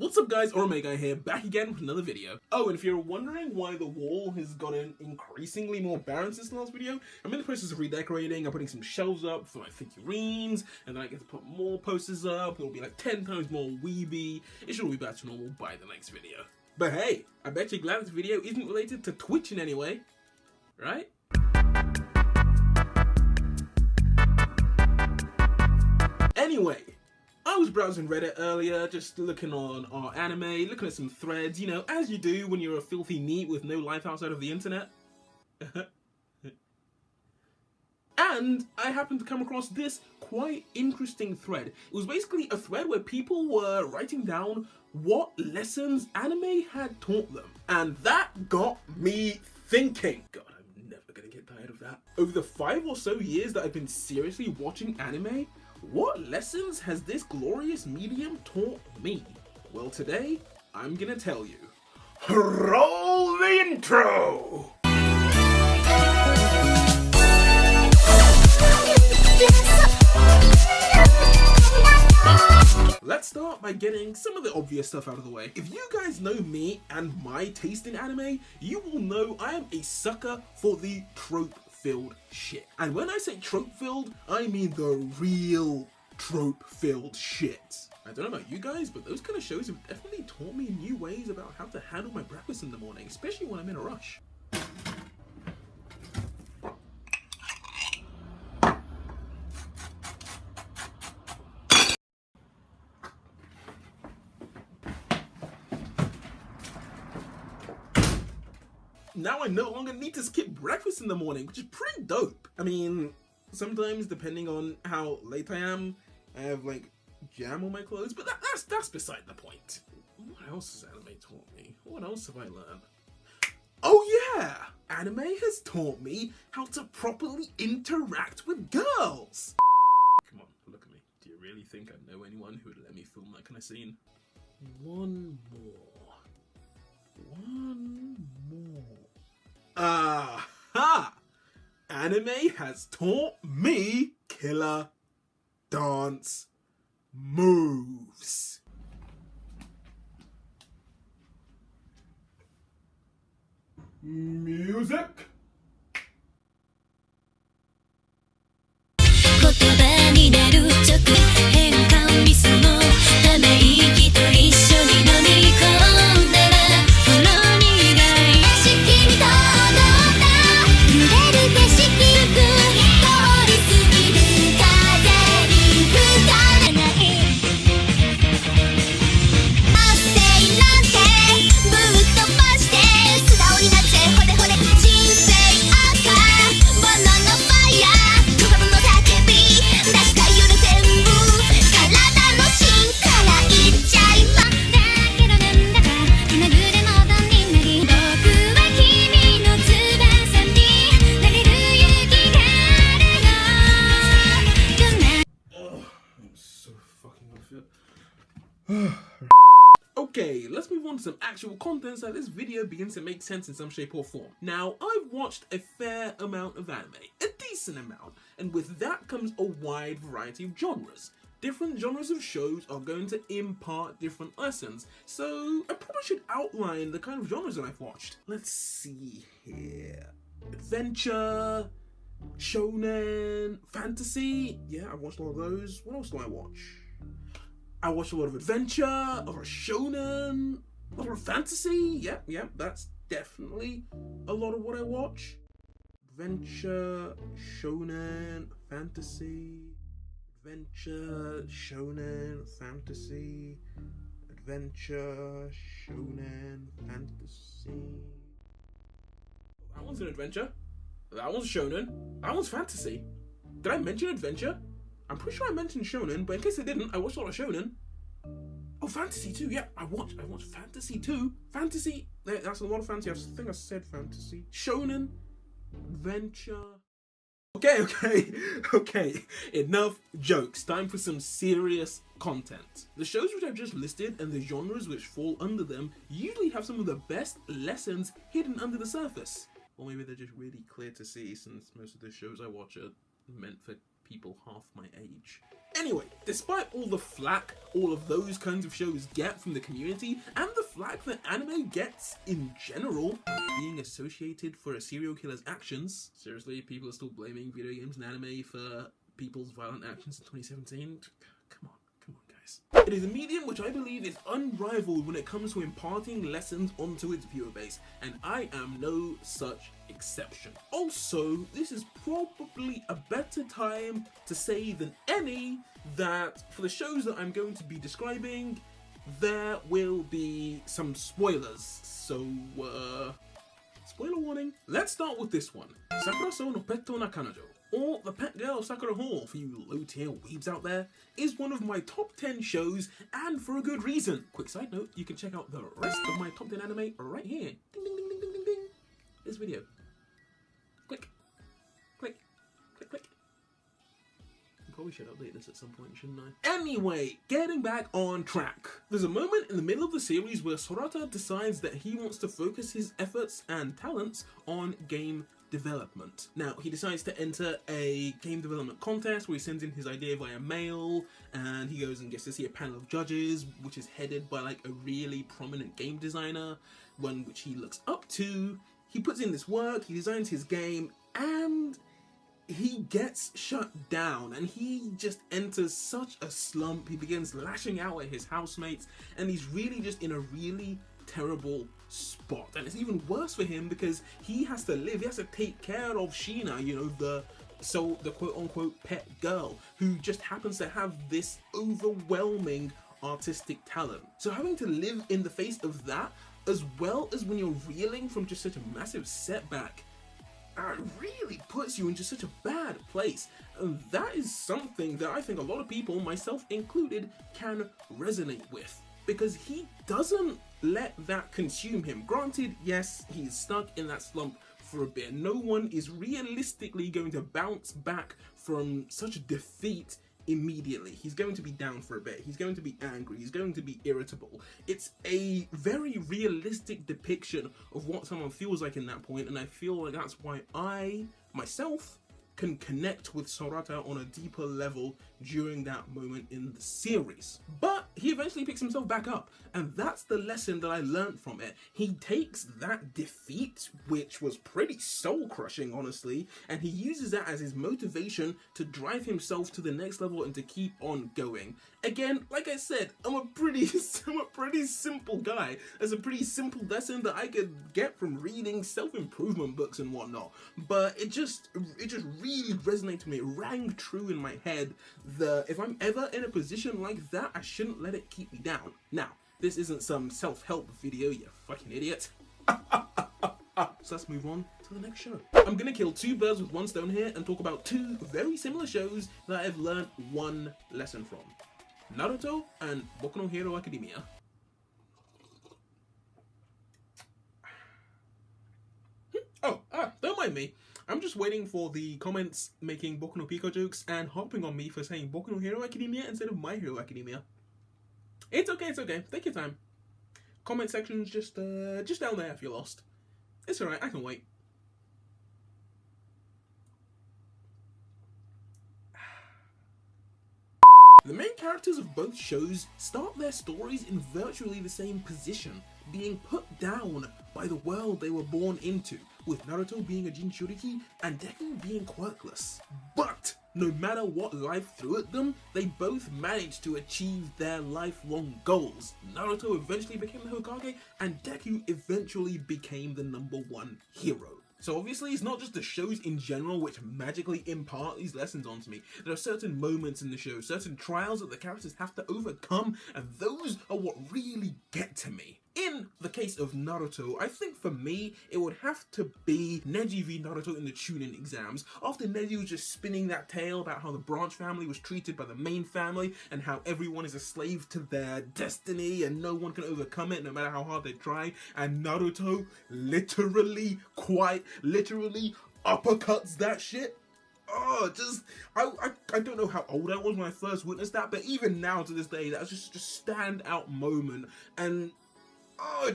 What's up guys, OraMagi here, back again with another video. Oh, and if you're wondering why the wall has gotten increasingly more barren since the last video, I'm in the process of redecorating. I'm putting some shelves up for my figurines, and then I get to put more posters up. It'll be like 10 times more weeby. It should all be back to normal by the next video. But hey, I bet you're glad this video isn't related to Twitch in any way, right? Anyway, I was browsing Reddit earlier, just looking on our anime, looking at some threads, you know, as you do when you're a filthy NEET with no life outside of the internet. And I happened to come across this quite interesting thread. It was basically a thread where people were writing down what lessons anime had taught them. And that got me thinking. God, I'm never gonna get tired of that. Over the 5 or so years that I've been seriously watching anime, what lessons has this glorious medium taught me? Well, today, I'm gonna tell you. Roll the intro! Let's start by getting some of the obvious stuff out of the way. If you guys know me and my taste in anime, you will know I am a sucker for the trope-filled shit. And when I say trope-filled, I mean the real trope-filled shit. I don't know about you guys, but those kind of shows have definitely taught me new ways about how to handle my breakfast in the morning, especially when I'm in a rush. Now I no longer need to skip breakfast in the morning, which is pretty dope. I mean, sometimes depending on how late I am, I have like jam on my clothes, but that's beside the point. What else has anime taught me? What else have I learned? Oh yeah! Anime has taught me how to properly interact with girls! Come on, look at me. Do you really think I know anyone who would let me film that kind of scene? One more. One more. Aha! Anime has taught me killer dance moves. Music. 言葉になる直変換ミスのため息と一緒に飲み込んだらほろ苦い景色に届った揺れる景色く通り過ぎる風に吹かれない圧政なんてぶっ飛ばして素直になってほれほれ人生赤バナナファイヤードラムの叫び出した夜全部体の芯からいっちゃいまだけどなんだか気まぐれモードになり僕は君の翼になれる勇気があるの Oh, I'm so fucking unfit. Okay, let's move on to some actual content so that this video begins to make sense in some shape or form. Now, I've watched a fair amount of anime, a decent amount, and with that comes a wide variety of genres. Different genres of shows are going to impart different lessons, so I probably should outline the kind of genres that I've watched. Let's see here. Adventure, shonen, fantasy. Yeah, I've watched a lot of those. What else do I watch? I watch a lot of adventure, a lot of shonen, a lot of fantasy. Yeah, that's definitely a lot of what I watch. Adventure, shonen, fantasy. Adventure, shonen, fantasy. Adventure, shonen, fantasy. That one's an adventure. That one's shonen. That one's fantasy. Did I mention adventure? I'm pretty sure I mentioned shonen, but in case I didn't, I watched a lot of shonen. Oh, fantasy too, yeah, I watched fantasy too. Fantasy, that's a lot of fantasy. I think I said fantasy. Shonen, adventure. Okay, enough jokes. Time for some serious content. The shows which I've just listed and the genres which fall under them usually have some of the best lessons hidden under the surface. Or maybe they're just really clear to see, since most of the shows I watch are meant for people half my age. Anyway, despite all the flack all of those kinds of shows get from the community, and the flack that anime gets in general, being associated for a serial killer's actions, seriously, people are still blaming video games and anime for people's violent actions in 2017? Come on guys. It is a medium which I believe is unrivaled when it comes to imparting lessons onto its viewer base, and I am no such exception. Also, this is probably a better time to say than any that for the shows that I'm going to be describing, there will be some spoilers, so spoiler warning. Let's start with this one, Sakura-so no Petto na Kanajo, or The Pet Girl of Sakura Hall for you low-tier weebs out there, is one of my top 10 shows, and for a good reason. Quick side note, you can check out the rest of my top 10 anime right here. Ding ding ding ding ding ding ding. This video. Click. Click. Click click. I probably should update this at some point, shouldn't I? Anyway, getting back on track. There's a moment in the middle of the series where Sorata decides that he wants to focus his efforts and talents on game development. Now, he decides to enter a game development contest where he sends in his idea via mail, and he goes and gets to see a panel of judges, which is headed by like a really prominent game designer, one which he looks up to. He puts in this work, he designs his game, and he gets shut down, and he just enters such a slump. He begins lashing out at his housemates, and he's really just in a really terrible spot. And it's even worse for him because he has to live, he has to take care of Sheena, you know, the quote-unquote pet girl, who just happens to have this overwhelming artistic talent. So having to live in the face of that, as well as when you're reeling from just such a massive setback, really puts you in just such a bad place. And that is something that I think a lot of people, myself included, can resonate with, because he doesn't let that consume him. Granted, yes, he's stuck in that slump for a bit. No one is realistically going to bounce back from such defeat immediately. He's going to be down for a bit. He's going to be angry. He's going to be irritable. It's a very realistic depiction of what someone feels like in that point, and I feel like that's why I, myself, can connect with Sorata on a deeper level during that moment in the series. But he eventually picks himself back up, and that's the lesson that I learned from it. He takes that defeat, which was pretty soul-crushing, honestly, and he uses that as his motivation to drive himself to the next level and to keep on going. Again, like I said, I'm a pretty simple guy. There's a pretty simple lesson that I could get from reading self-improvement books and whatnot, but it just really resonated with me. It rang true in my head that if I'm ever in a position like that, I shouldn't let it keep me down. Now, this isn't some self-help video, you fucking idiot. So let's move on to the next show. I'm gonna kill two birds with one stone here and talk about two very similar shows that I've learned one lesson from: Naruto and Boku no Hero Academia. Don't mind me. I'm just waiting for the comments making Boku no Pico jokes and hopping on me for saying Boku no Hero Academia instead of My Hero Academia. It's okay, it's okay. Take your time. Comment section's just down there if you're lost. It's alright, I can wait. The main characters of both shows start their stories in virtually the same position, being put down by the world they were born into, with Naruto being a Jinchuriki and Deku being quirkless. But no matter what life threw at them, they both managed to achieve their lifelong goals. Naruto eventually became the Hokage, and Deku eventually became the #1 hero. So obviously it's not just the shows in general which magically impart these lessons onto me. There are certain moments in the show, certain trials that the characters have to overcome, and those are what really get to me. In the case of Naruto, I think for me, it would have to be Neji v Naruto in the Chunin exams. After Neji was just spinning that tale about how the branch family was treated by the main family and how everyone is a slave to their destiny and no one can overcome it no matter how hard they try, and Naruto quite literally uppercuts that shit. Oh, I don't know how old I was when I first witnessed that, but even now to this day, that's just a standout moment. And oh, it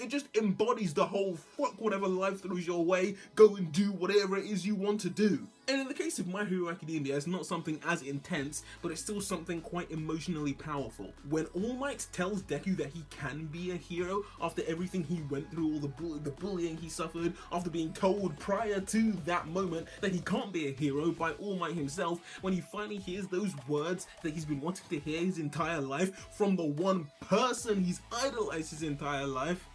just embodies the whole fuck whatever life throws your way, go and do whatever it is you want to do. And in the case of My Hero Academia, it's not something as intense, but it's still something quite emotionally powerful. When All Might tells Deku that he can be a hero after everything he went through, all the bullying he suffered, after being told prior to that moment that he can't be a hero by All Might himself, when he finally hears those words that he's been wanting to hear his entire life from the one person he's idolized his entire life,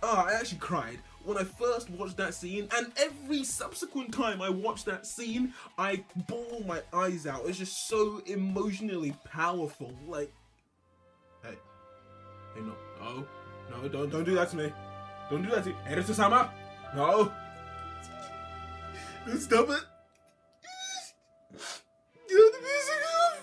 I actually cried. When I first watched that scene, and every subsequent time I watch that scene, I bawl my eyes out. It's just so emotionally powerful. Like, hey, no, don't do that to me. Don't do that to me. Ereto-sama, no. Stop it. Get the music off.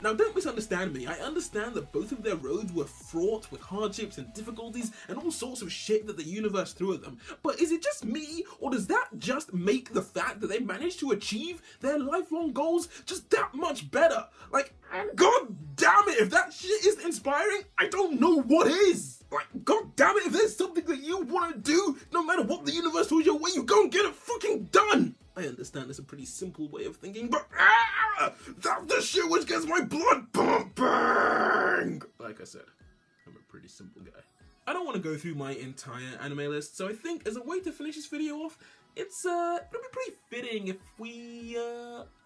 Now, don't misunderstand me. I understand that both of their roads were fraught with hardships and difficulties and all sorts of shit that the universe threw at them. But is it just me, or does that just make the fact that they managed to achieve their lifelong goals just that much better? Like, god damn it, if that shit is inspiring, I don't know what is. Like, god damn it, if there's something that you want to do, no matter what the universe throws your way, you go and get it fucking done. I understand it's a pretty simple way of thinking, but that's the shit which gets my blood pumping! Like I said, I'm a pretty simple guy. I don't want to go through my entire anime list, so I think as a way to finish this video off, it'll be pretty fitting if we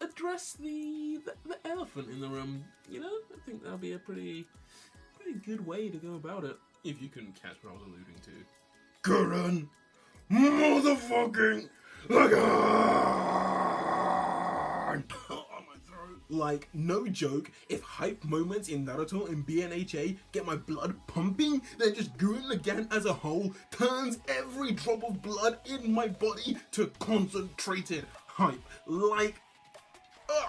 address the elephant in the room. You know, I think that'll be a pretty good way to go about it. If you can catch what I was alluding to. Current motherfucking like, no joke, if hype moments in Naruto and BNHA get my blood pumping, then just Gurren Lagann as a whole turns every drop of blood in my body to concentrated hype. Like,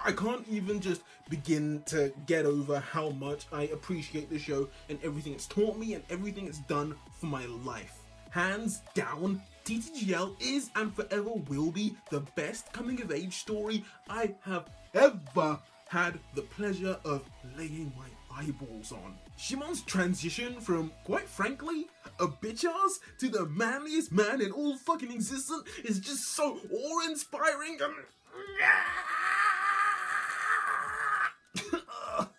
I can't even just begin to get over how much I appreciate the show and everything it's taught me and everything it's done for my life. Hands down, TTGL is and forever will be the best coming of age story I have ever had the pleasure of laying my eyeballs on. Shimon's transition from, quite frankly, a bitch-ass to the manliest man in all fucking existence is just so awe-inspiring and...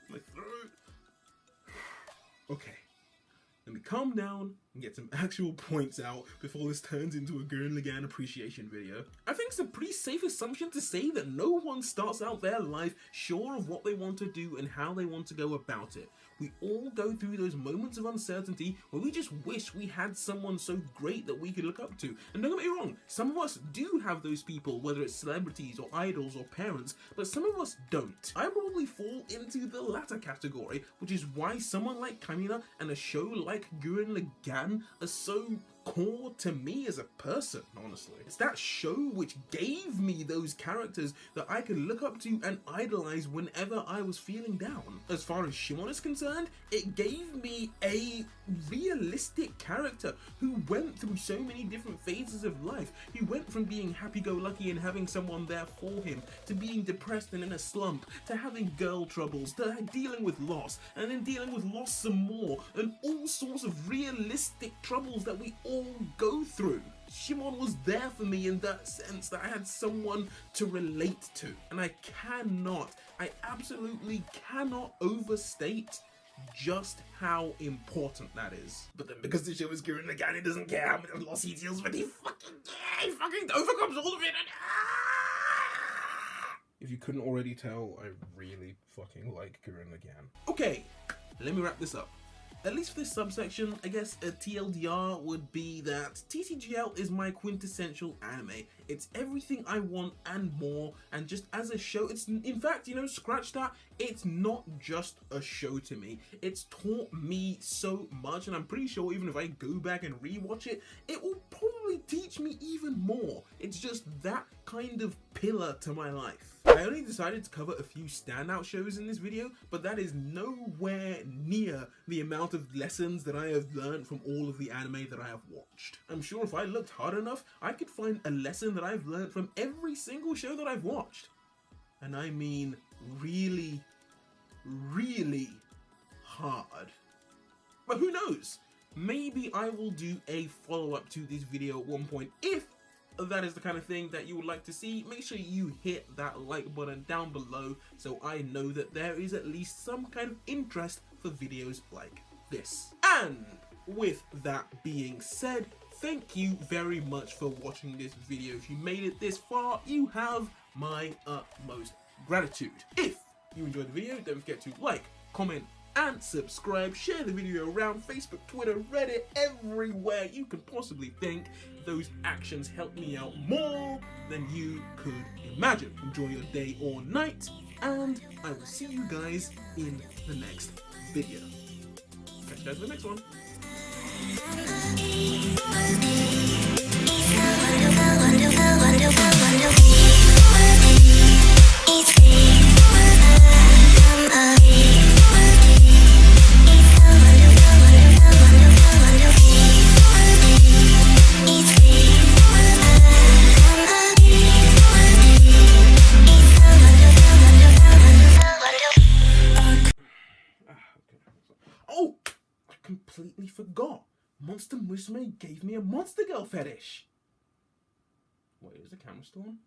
my throat. Okay, let me calm down and get some actual points out before this turns into a Gurren Lagann appreciation video. I think it's a pretty safe assumption to say that no one starts out their life sure of what they want to do and how they want to go about it. We all go through those moments of uncertainty where we just wish we had someone so great that we could look up to. And don't get me wrong, some of us do have those people, whether it's celebrities or idols or parents, but some of us don't. I probably fall into the latter category, which is why someone like Kamina and a show like Gurren Lagann are so core to me as a person, honestly. It's that show which gave me those characters that I could look up to and idolize whenever I was feeling down. As far as Shimon is concerned, it gave me a realistic character who went through so many different phases of life. He went from being happy-go-lucky and having someone there for him, to being depressed and in a slump, to having girl troubles, to dealing with loss, and then dealing with loss some more, and all sorts of realistic troubles that we all go through. Shimon was there for me in that sense, that I had someone to relate to. And I absolutely cannot overstate just how important that is. But then because the show is Gurren Lagann, he doesn't care how much loss he deals with, he fucking overcomes all of it. And, if you couldn't already tell, I really fucking like Gurren Lagann. Okay, let me wrap this up. At least for this subsection, I guess a TLDR would be that TTGL is my quintessential anime. It's everything I want and more, and just as a show, it's, in fact, you know, scratch that, it's not just a show to me. It's taught me so much, and I'm pretty sure even if I go back and rewatch it, it will probably teach me even more. It's just that kind of pillar to my life. I only decided to cover a few standout shows in this video, but that is nowhere near the amount of lessons that I have learned from all of the anime that I have watched. I'm sure if I looked hard enough, I could find a lesson that I've learned from every single show that I've watched. And I mean really, really hard. But who knows? maybe I will do a follow-up to this video at one point. If that is the kind of thing that you would like to see, make sure you hit that like button down below so I know that there is at least some kind of interest for videos like this. And with that being said, thank you very much for watching this video. If you made it this far, you have my utmost gratitude. If you enjoyed the video, don't forget to like, comment, and subscribe. Share the video around Facebook, Twitter, Reddit, everywhere you can possibly think. Those actions help me out more than you could imagine. Enjoy your day or night, and I will see you guys in the next video. Catch you guys in the next one. Oh, I completely forgot. Monster Musume gave me a monster girl fetish. Wait, is the camera still on?